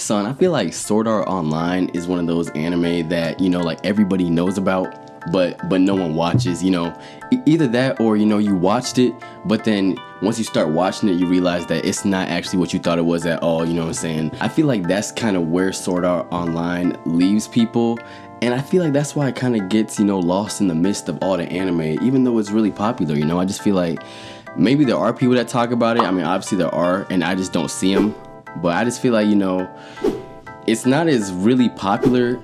Son, I feel like Sword Art Online is one of those anime that, you know, like everybody knows about, but no one watches, you know. Either that or, you know, you watched it, but then once you start watching it, you realize that it's not actually what you thought it was at all, you know what I'm saying? I feel like that's kind of where Sword Art Online leaves people. And I feel like that's why it kind of gets, you know, lost in the midst of all the anime, even though it's really popular, you know. I just feel like maybe there are people that talk about it. I mean, obviously there are, and I just don't see them. But I just feel like, you know, it's not as really popular,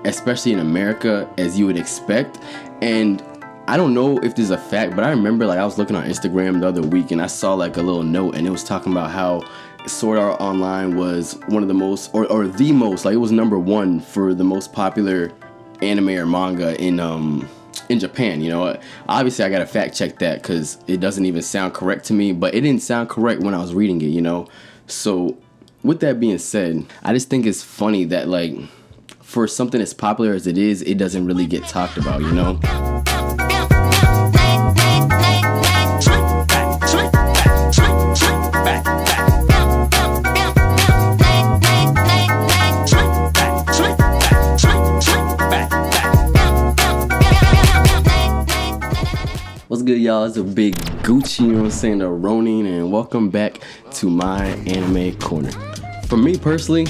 especially in America, as you would expect. And I don't know if this is a fact, but I remember like I was looking on Instagram the other week and I saw like a little note and it was talking about how Sword Art Online was one of the most, or the most, like it was number one for the most popular anime or manga in Japan. You know, obviously I gotta fact check that because it doesn't even sound correct to me, but it didn't sound correct when I was reading it, you know. So with that being said, I just think it's funny that like for something as popular as it is, it doesn't really get talked about, you know. What's good, y'all? It's a big Gucci, you know what I'm saying, the Ronin, and welcome back to my anime corner. For me personally,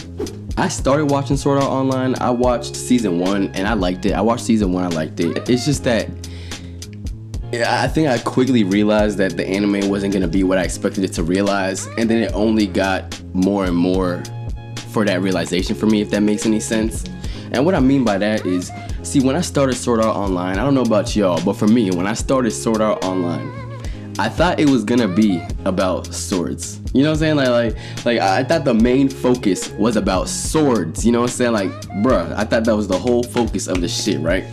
I started watching Sword Art Online. I watched season 1 and I liked it. I watched season 1, I liked it. It's just that I think I quickly realized that the anime wasn't gonna be what I expected it to realize, and then it only got more and more for that realization for me, if that makes any sense. And what I mean by that is, see, when I started Sword Art Online, I don't know about y'all, but for me, when I started Sword Art Online, I thought it was gonna be about swords. You know what I'm saying? Like I thought the main focus was about swords. You know what I'm saying? Like, bruh, I thought that was the whole focus of the shit, right?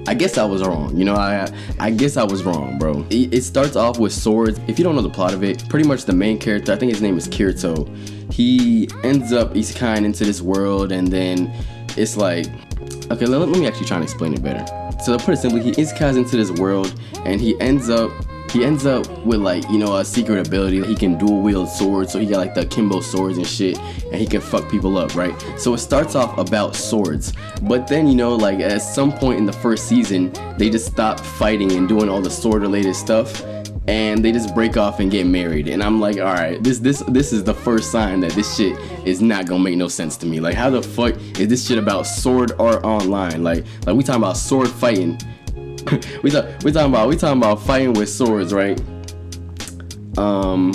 I guess I was wrong. You know, I guess I was wrong, bro. It starts off with swords. If you don't know the plot of it, pretty much the main character, I think his name is Kirito, he ends up isekai into this world, and then it's like, okay, let me actually try and explain it better. So to put it simply, he isekais into this world, and he ends up with like, you know, a secret ability. He can dual wield swords, so he got like the akimbo swords and shit, and he can fuck people up, right? So it starts off about swords, but then, you know, like at some point in the first season, they just stop fighting and doing all the sword related stuff, and they just break off and get married. And I'm like, all right, this is the first sign that this shit is not gonna make no sense to me. Like, how the fuck is this shit about Sword Art Online? Like we talking about sword fighting. we talking about fighting with swords, right? And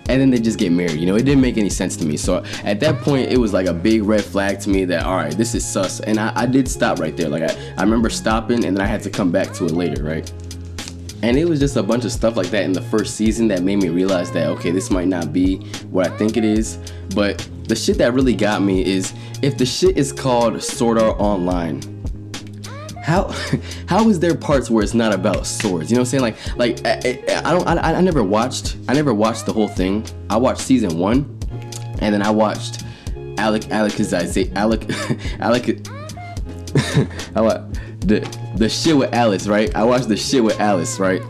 then they just get married. You know, it didn't make any sense to me. So at that point, it was like a big red flag to me that, all right, this is sus. And I did stop right there. Like I remember stopping, and then I had to come back to it later, right? And it was just a bunch of stuff like that in the first season that made me realize that, okay, this might not be what I think it is. But the shit that really got me is, if the shit is called Sword Art Online, how is there parts where it's not about swords? You know what I'm saying? Like I never watched the whole thing. I watched season 1, and then I watched the shit with Alice, right? I watched the shit with Alice, right?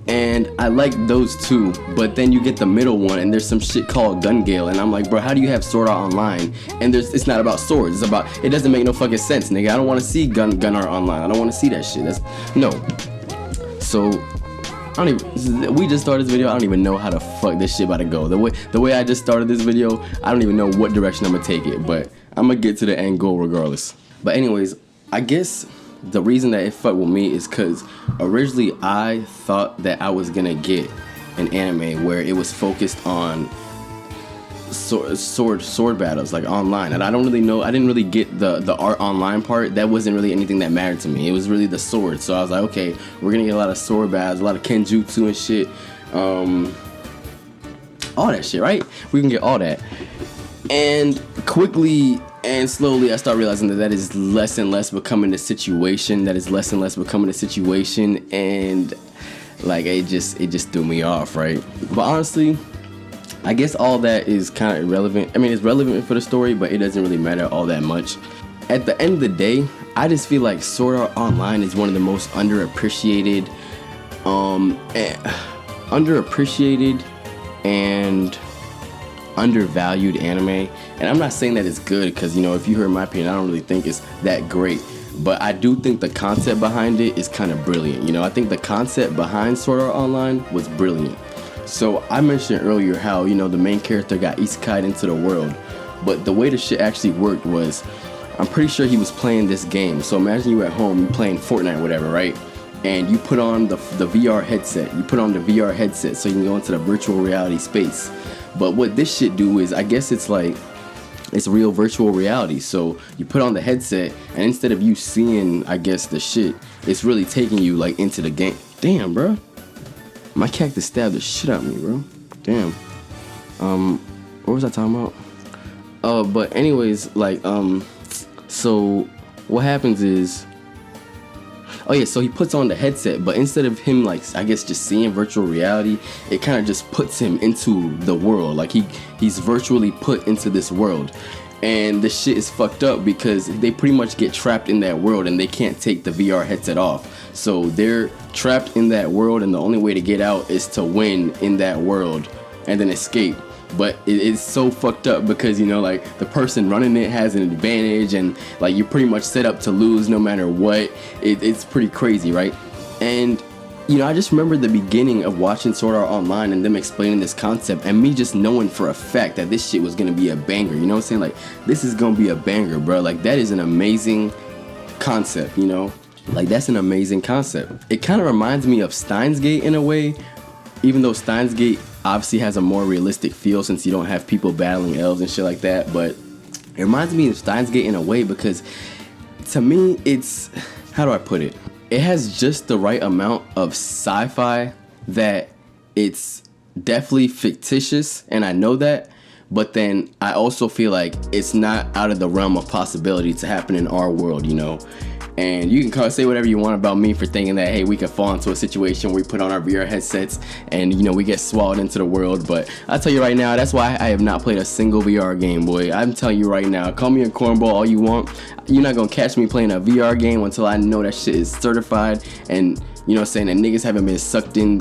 And I like those two, but then you get the middle one, and there's some shit called Gale, and I'm like, bro, how do you have Sword Art Online and it's not about swords? It doesn't make no fucking sense, nigga. I don't want to see gun art online. I don't want to see that shit. No. So we just started this video. I don't even know how the fuck this shit about to go. The way I just started this video, I don't even know what direction I'm gonna take it, but I'm gonna get to the end goal regardless. But anyways, I guess the reason that it fucked with me is because originally I thought that I was gonna get an anime where it was focused on sword battles, like online. And I didn't really get the art online part. That wasn't really anything that mattered to me. It was really the sword. So I was like, okay, we're gonna get a lot of sword battles, a lot of kenjutsu and shit, all that shit, right? We can get all that. And quickly and slowly, I start realizing that is less and less becoming the situation. And like it just threw me off, right? But honestly, I guess all that is kind of irrelevant. I mean, it's relevant for the story, but it doesn't really matter all that much. At the end of the day, I just feel like Sword Art Online is one of the most underappreciated and undervalued anime. And I'm not saying that it's good, because, you know, if you heard my opinion, I don't really think it's that great. But I do think the concept behind it is kind of brilliant. You know, I think the concept behind Sword Art Online was brilliant. So I mentioned earlier how, you know, the main character got isekai'd into the world. But the way the shit actually worked was, I'm pretty sure he was playing this game. So imagine you at home, you playing Fortnite or whatever, right? And you put on the VR headset. You put on the VR headset so you can go into the virtual reality space. But what this shit do is, I guess it's like, it's real virtual reality. So you put on the headset, and instead of you seeing, I guess, the shit, it's really taking you like into the game. Damn, bro. My cactus stabbed the shit out of me, bro. Damn. What was I talking about? But anyways, like, so what happens is, oh yeah, so he puts on the headset, but instead of him, like, I guess just seeing virtual reality, it kind of just puts him into the world. Like he's virtually put into this world. And the shit is fucked up because they pretty much get trapped in that world and they can't take the VR headset off. So they're trapped in that world, and the only way to get out is to win in that world and then escape. But it's so fucked up because, you know, like, the person running it has an advantage, and like, you're pretty much set up to lose no matter what. It's pretty crazy, right? And, you know, I just remember the beginning of watching Sword Art Online and them explaining this concept, and me just knowing for a fact that this shit was gonna be a banger. You know what I'm saying? Like, this is gonna be a banger, bro. Like, that is an amazing concept, you know? Like, that's an amazing concept. It kind of reminds me of Steins Gate in a way, even though Steins Gate obviously has a more realistic feel since you don't have people battling elves and shit like that. But it reminds me of Steins Gate in a way because, to me, it's, how do I put it? It has just the right amount of sci-fi that it's definitely fictitious, and I know that. But then I also feel like it's not out of the realm of possibility to happen in our world, you know? And you can say whatever you want about me for thinking that, hey, we could fall into a situation where we put on our VR headsets and, you know, we get swallowed into the world. But I'll tell you right now, that's why I have not played a single VR game, boy. I'm telling you right now, call me a cornball all you want. You're not gonna catch me playing a VR game until I know that shit is certified and, you know, saying that niggas haven't been sucked in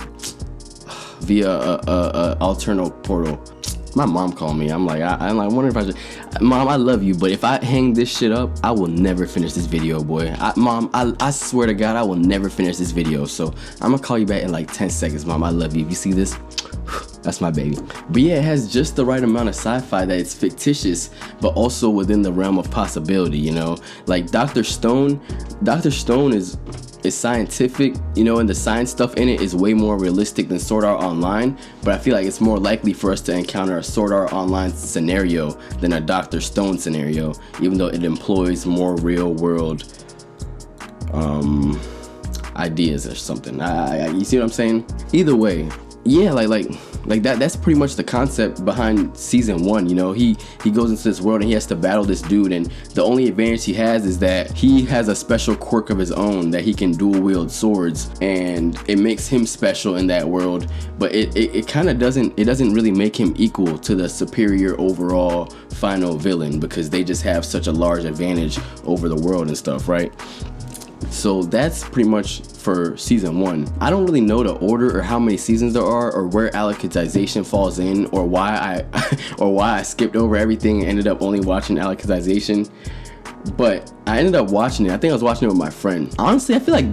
via a alternate portal. My mom called me. I'm like, I'm like, wondering if I should. Mom, I love you, but if I hang this shit up, I will never finish this video, boy. Mom, I swear to God, I will never finish this video. So I'm gonna call you back in like 10 seconds, Mom. I love you. If you see this, that's my baby. But yeah, it has just the right amount of sci-fi that it's fictitious, but also within the realm of possibility, you know? Like Dr. Stone is scientific, you know, and the science stuff in it is way more realistic than Sword Art Online, but I feel like it's more likely for us to encounter a Sword Art Online scenario than a Dr. Stone scenario, even though it employs more real world ideas or something. You see what I'm saying? Either way, yeah, like that's pretty much the concept behind season 1. You know, he goes into this world and he has to battle this dude, and the only advantage he has is that he has a special quirk of his own that he can dual wield swords, and it makes him special in that world. But it kind of doesn't really make him equal to the superior overall final villain, because they just have such a large advantage over the world and stuff, right? So that's pretty much for season 1. I don't really know the order or how many seasons there are, or where Alicization falls in, or why I skipped over everything and ended up only watching Alicization. But I ended up watching it. I think I was watching it with my friend. Honestly, I feel like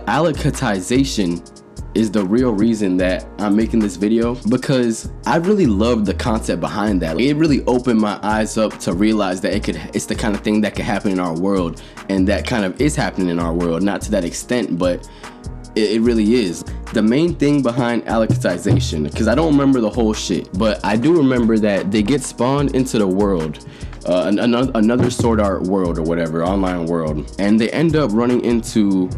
Alicization is the real reason that I'm making this video, because I really loved the concept behind that. Like, it really opened my eyes up to realize that it's the kind of thing that could happen in our world, and that kind of is happening in our world. Not to that extent, but it really is. The main thing behind Alicization, because I don't remember the whole shit, but I do remember that they get spawned into the world, another Sword Art world or whatever, online world, and they end up running into,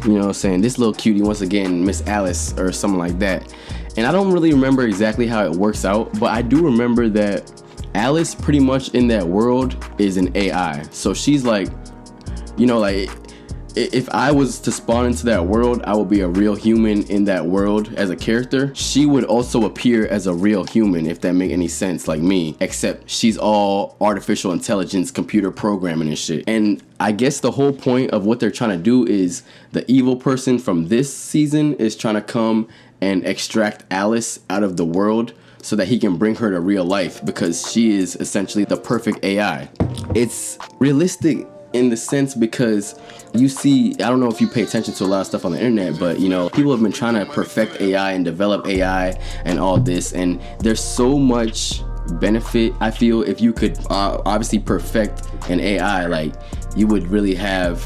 you know what I'm saying, this little cutie, once again, Miss Alice or something like that. And I don't really remember exactly how it works out, but I do remember that Alice pretty much in that world is an AI. So she's like, you know, like, if I was to spawn into that world, I would be a real human in that world as a character. She would also appear as a real human, if that make any sense, like me, except she's all artificial intelligence, computer programming and shit. And I guess the whole point of what they're trying to do is the evil person from this season is trying to come and extract Alice out of the world so that he can bring her to real life, because she is essentially the perfect AI. It's realistic in the sense because you see, I don't know if you pay attention to a lot of stuff on the internet, but you know, people have been trying to perfect AI and develop AI and all this, and there's so much benefit, I feel, if you could obviously perfect an AI. Like, you would really have,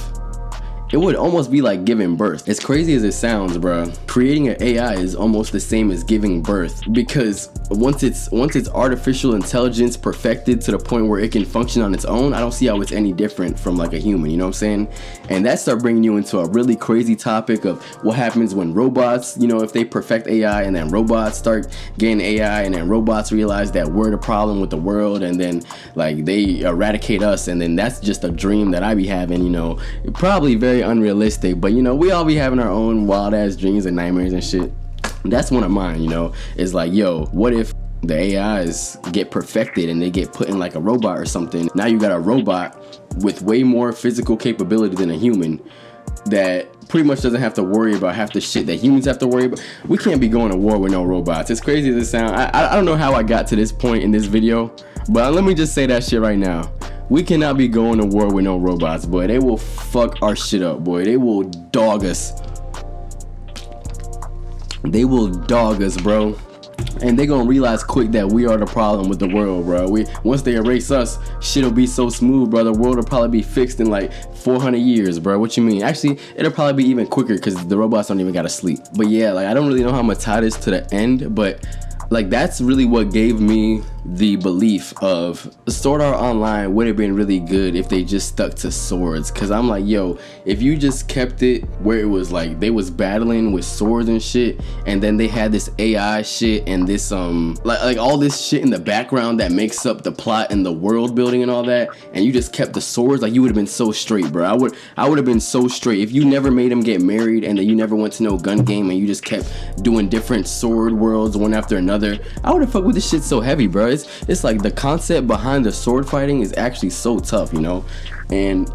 it would almost be like giving birth. As crazy as it sounds, bro, creating an AI is almost the same as giving birth, because once it's artificial intelligence perfected to the point where it can function on its own, I don't see how it's any different from like a human, you know what I'm saying? And that starts bringing you into a really crazy topic of what happens when robots, you know, if they perfect AI and then robots start getting AI and then robots realize that we're the problem with the world, and then like they eradicate us, and then that's just a dream that I be having, you know, probably very unrealistic, but you know, we all be having our own wild ass dreams and nightmares and shit. That's one of mine, you know, is like, yo, what if the AIs get perfected and they get put in like a robot or something? Now you got a robot with way more physical capability than a human that pretty much doesn't have to worry about half the shit that humans have to worry about. We can't be going to war with no robots. As crazy as it sounds, I don't know how I got to this point in this video, but let me just say that shit right now. We cannot be going to war with no robots, boy. They will fuck our shit up, boy. They will dog us. They will dog us, bro. And they gonna realize quick that we are the problem with the world, bro. Once they erase us, shit'll be so smooth, bro. The world will probably be fixed in like 400 years, bro. What you mean? Actually, it'll probably be even quicker because the robots don't even gotta sleep. But yeah, like, I don't really know how I'm gonna tie this to the end, but like, that's really what gave me the belief of Sword Art Online would have been really good if they just stuck to swords. Cause I'm like, yo, if you just kept it where it was like they was battling with swords and shit, and then they had this AI shit and this like all this shit in the background that makes up the plot and the world building and all that, and you just kept the swords, like, you would have been so straight, bro. I would have been so straight if you never made them get married and then you never went to no gun game and you just kept doing different sword worlds one after another. I would have fucked with this shit so heavy, bro. It's like the concept behind the sword fighting is actually so tough, you know? And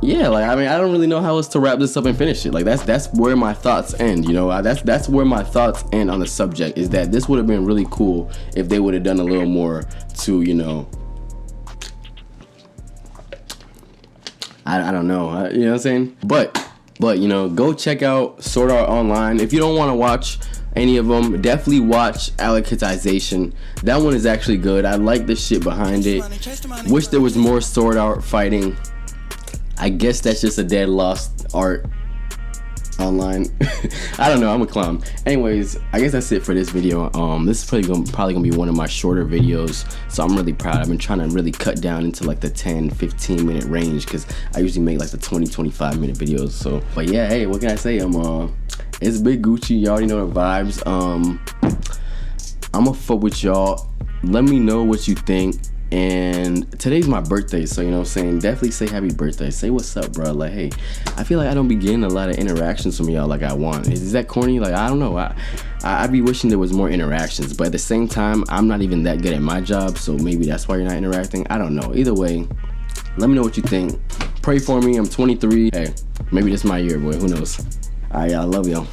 yeah, like, I mean, I don't really know how else to wrap this up and finish it. Like, that's where my thoughts end, you know? That's where my thoughts end on the subject, is that this would have been really cool if they would have done a little more to, you know, I don't know, you know what I'm saying? But you know, go check out Sword Art Online. If you don't want to watch any of them, definitely watch Alicatization. That one is actually good. I like the shit behind it. Wish there was more sword art fighting. I guess that's just a dead lost art online. I don't know, I'm a clown. Anyways, I guess that's it for this video. This is probably gonna be one of my shorter videos, so I'm really proud. I've been trying to really cut down into like the 10-15 minute range, because I usually make like the 20-25 minute videos. So, but yeah, hey, what can I say? It's Big Gucci. You already know the vibes. I'ma fuck with y'all. Let me know what you think. And today's my birthday, so you know what I'm saying, definitely say happy birthday. Say what's up, bro. Like, hey, I feel like I don't be getting a lot of interactions from y'all like I want. Is that corny? Like, I don't know. I be wishing there was more interactions, but at the same time, I'm not even that good at my job, so maybe that's why you're not interacting. I don't know. Either way, let me know what you think. Pray for me. I'm 23. Hey, maybe this is my year, boy. Who knows? All right, y'all. Love y'all.